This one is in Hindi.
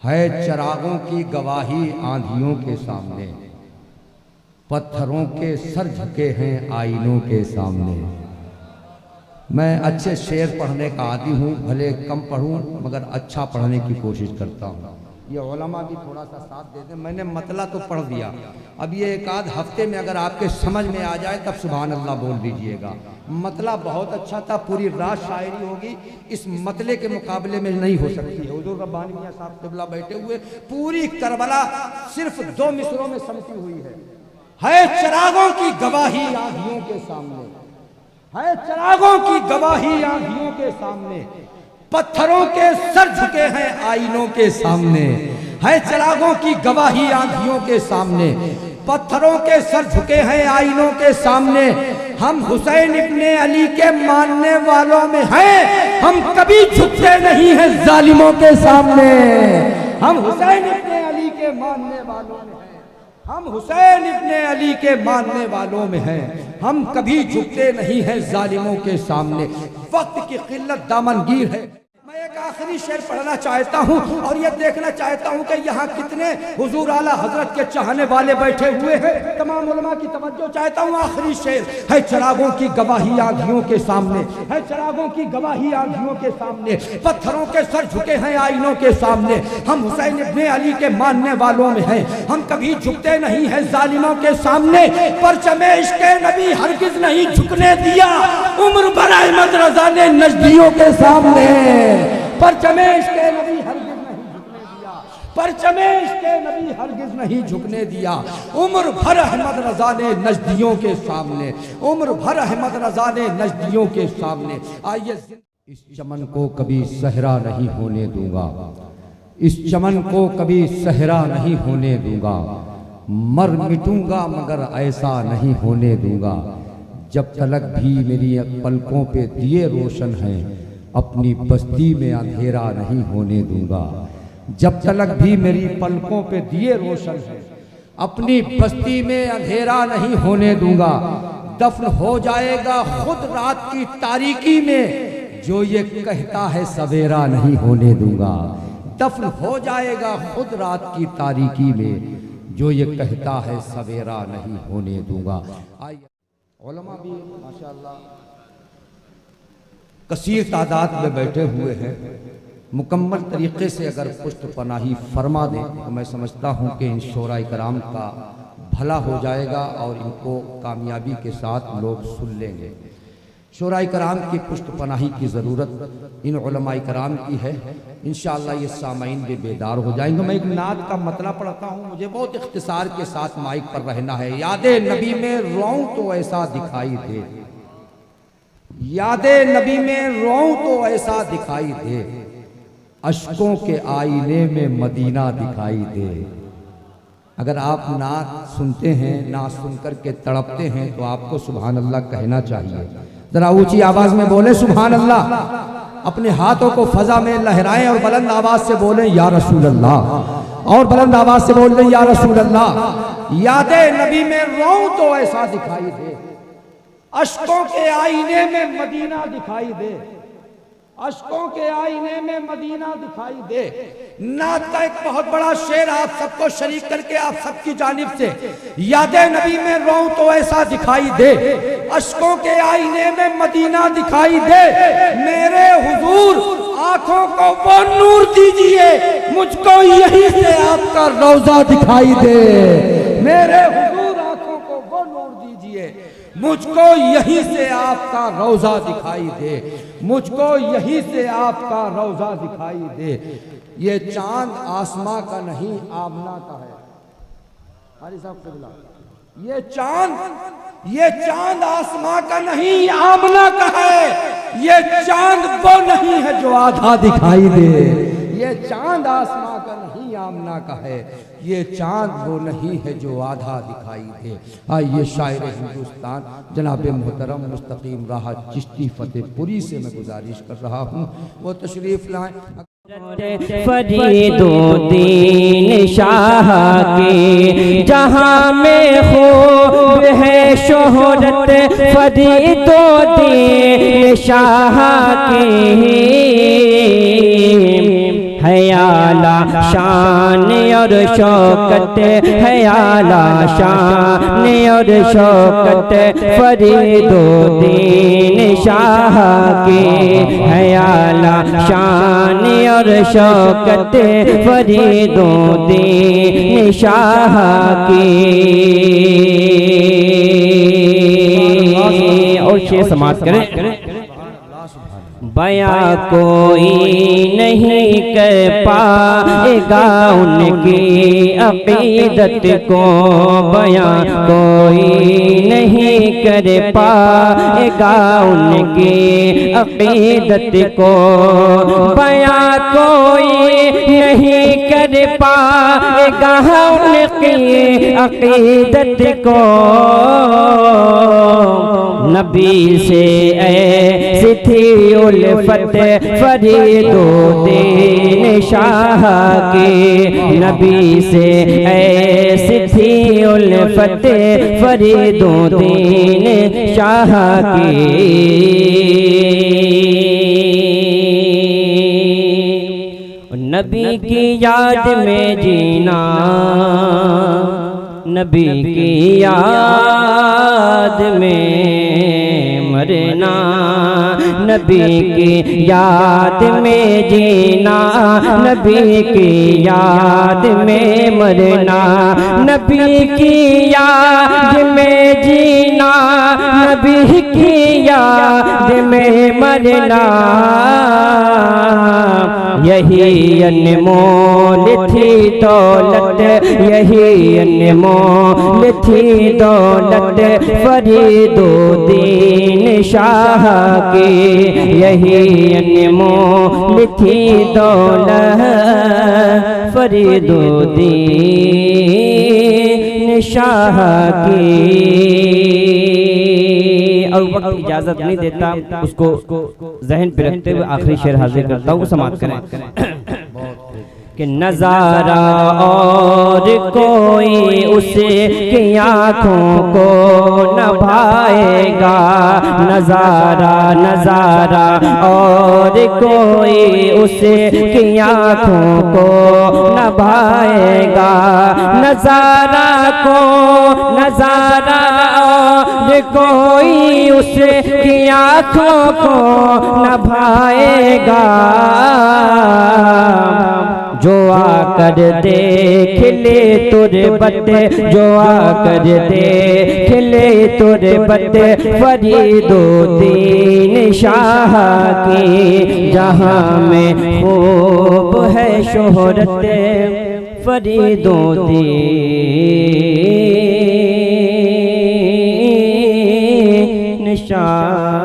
है चरागों की गवाही आंधियों के सामने, पत्थरों के सर झुके हैं आईनों के सामने। मैं अच्छे शेर पढ़ने का आदी हूँ, भले कम पढ़ूँ मगर अच्छा पढ़ने की कोशिश करता हूँ। ये उलमा भी थोड़ा सा साथ दे दें। मैंने मतला तो पढ़ दिया, अब ये एक आध हफ्ते में अगर आपके समझ में आ जाए तब सुभान अल्लाह बोल दीजिएगा। मतला बहुत अच्छा था, पूरी रात शायरी होगी, इस मतले के मुकाबले में नहीं हो सकती है। हुजूर रब्बानी मियां साहब क़िबला बैठे हुए, पूरी करबला सिर्फ 2 मिसरों में समझी हुई है चरागों की गवाही आंधियों के सामने, है चरागों की गवाही आंधियों के सामने, पत्थरों के सर झुके हैं आईनों के सामने। है चरागों की गवाही आंधियों के सामने, पत्थरों के सर झुके हैं आईनों के सामने। हम हुसैन इब्ने अली के मानने वालों में हैं, हम कभी झुकते नहीं हैं जालिमों के सामने। हम हुसैन इब्ने अली के मानने वालों में हैं, हम हुसैन इब्ने अली के मानने वालों में हैं, हम कभी झुकते नहीं हैं जालिमों के सामने। वक्त की किल्लत दामनगीर है। मैं एक आखिरी शेर पढ़ना चाहता हूँ और ये देखना चाहता हूँ कि यहाँ कितने हुजूर आला हजरत के चाहने वाले बैठे हुए हैं। तमाम उलमा की तवज्जो चाहता हूँ। आखिरी शेर है चरागों की गवाही आंधियों के सामने, है चरागों की गवाही आंधियों के सामने, पत्थरों के सर झुके हैं आईनों के सामने। हम हुसैन इब्ने अली के मानने वालों में हैं, हम कभी झुकते नहीं हैं जालिमों के सामने। परचमे इश्क़े नबी हरगिज़ नहीं झुकने दिया उम्र भर अहमद रज़ा ने नजदियों के सामने। परचमे इश्क़े नबी हरगिज़ नहीं झुकने दिया, परचमे इश्क़े नबी हरगिज़ नहीं झुकने दिया उम्र भर अहमद रज़ा ने नजदियों के सामने, उम्र भर अहमद रज़ा ने नजदियों के सामने। आइए, इस चमन को कभी सहरा नहीं होने दूंगा, इस चमन को कभी सहरा नहीं होने दूंगा, मर मिटूंगा मगर ऐसा नहीं होने दूंगा। जब तलक भी मेरी पलकों पे दिए रोशन हैं, अपनी बस्ती में अंधेरा नहीं होने दूंगा। जब तलक भी मेरी पलकों पे दिए रोशन है, अपनी बस्ती में अंधेरा नहीं होने दूंगा। दफन हो जाएगा खुद रात की तारीकी में, जो ये कहता है सवेरा नहीं होने दूंगा। दफन हो जाएगा खुद रात की तारीकी में, जो ये कहता है सवेरा नहीं होने दूंगा। आइए, उलमा भी माशाअल्लाह कसीर तादाद में बैठे हुए हैं। मुकम्मल तरीक़े से अगर पुष्ट पनाही फरमा दें तो मैं समझता हूँ कि इन शोराए कराम का भला हो जाएगा और इनको कामयाबी के साथ लोग सुन लेंगे। शोराए कराम की पुष्ट पनाही की ज़रूरत इन उलमाए कराम की है। इंशाअल्लाह ये सामाईन भी बेदार हो जाएंगे। मैं एक नात का मतला पढ़ता हूँ, मुझे बहुत इख्तिसार के साथ माइक पर रहना है। यादे नबी में रोऊं तो ऐसा दिखाई दे, यादे नबी में रोऊं तो ऐसा दिखाई दे, अश्कों के आईने में मदीना दिखाई दे। अगर आप नात सुनते हैं, नात सुनकर के तड़पते हैं तो आपको सुभान अल्लाह कहना चाहिए। जरा ऊंची आवाज में बोले सुभान अल्लाह, अपने हाथों को फजा में लहराएं और बुलंद आवाज से बोलें या रसूल अल्लाह, और बुलंद आवाज से बोल दें या रसूल अल्लाह। यादे नबी में रोऊं तो ऐसा दिखाई दे, अश्कों के आईने में मदीना दिखाई दे, अश्कों के आईने में मदीना दिखाई दे। नात का एक बहुत बड़ा शेर आप सबको शरीक करके आप सबकी जानिब से, यादे नबी में रोऊं तो ऐसा दिखाई दे, अश्कों के आईने में मदीना दिखाई दे। मेरे हुजूर आंखों को वो नूर दीजिए, मुझको यहीं से आपका रोजा दिखाई दे। मेरे हुजूर आंखों को वो नूर दीजिए, मुझको यहीं से आपका रौजा दिखाई दे, मुझको यहीं से आपका रौजा दिखाई दे। ये चांद आसमां का नहीं आमना का है। हाजी साहब क़िबला, ये चांद आसमां का नहीं आमना का है। ये चांद वो नहीं है जो आधा दिखाई दे, ये चांद आसमां का नहीं आमना का है, ये चांद वो नहीं है जो आधा दिखाई दे। आइए शायर हिंदुस्तान जनाब मोहतरम मुस्तकीम राह चिश्ती फतेहपुरी से मैं गुजारिश कर रहा हूँ वो तशरीफ लाएं। फरीदुद्दीन शाह के जहाँ में खूब है शोहरत, फरीदुद्दीन शाह के है आला शान और शौकत, है आला शान और शौकत फरीदुद्दीन शाह की, है आला शान और शौकत फरीदुद्दीन शाह की। और शेर समाप्त करें। बयां कोई नहीं कर पाएगा उनकी अकीदत को, बयां कोई नहीं कर पाएगा उनकी अकीदत को, बयां कोई नहीं कर पाएगा उनकी अकीदत को। नबी से ऐसी थी उल्फत फरीदुद्दीन शाह की, नबी से ऐसी थी उल्फत फरीदुद्दीन शाह की। नबी की याद में जीना, नबी की याद में मरना, नबी की याद में जीना, नबी की याद में मरना, नबी की याद में जीना, नबी की याद में मरना, यही अनमोल थी दौलत, यही अनमोल थी दौलत फरीदुद्दीन शाह की, यही अनमोल थी दौलत फरीदुद्दीन शाह की। और वक्त इजाजत नहीं देता, उसको जहन पे रखते हुए आखिरी शेर हाजिर करता हूँ, समाप्त करें। कि नजारा और कोई उसकी आँखों को न भाएगा, नजारा नजारा और कोई उसकी आँखों को न भाएगा, नजारा को नजारा और कोई उसकी आँखों को न भाएगा। जो आकर देख ले तुरबत, जो आकर देख ले तुरबत फरीदुद्दीन शाह की, जहाँ में खूब है शोहरत फरीदुद्दीन शाह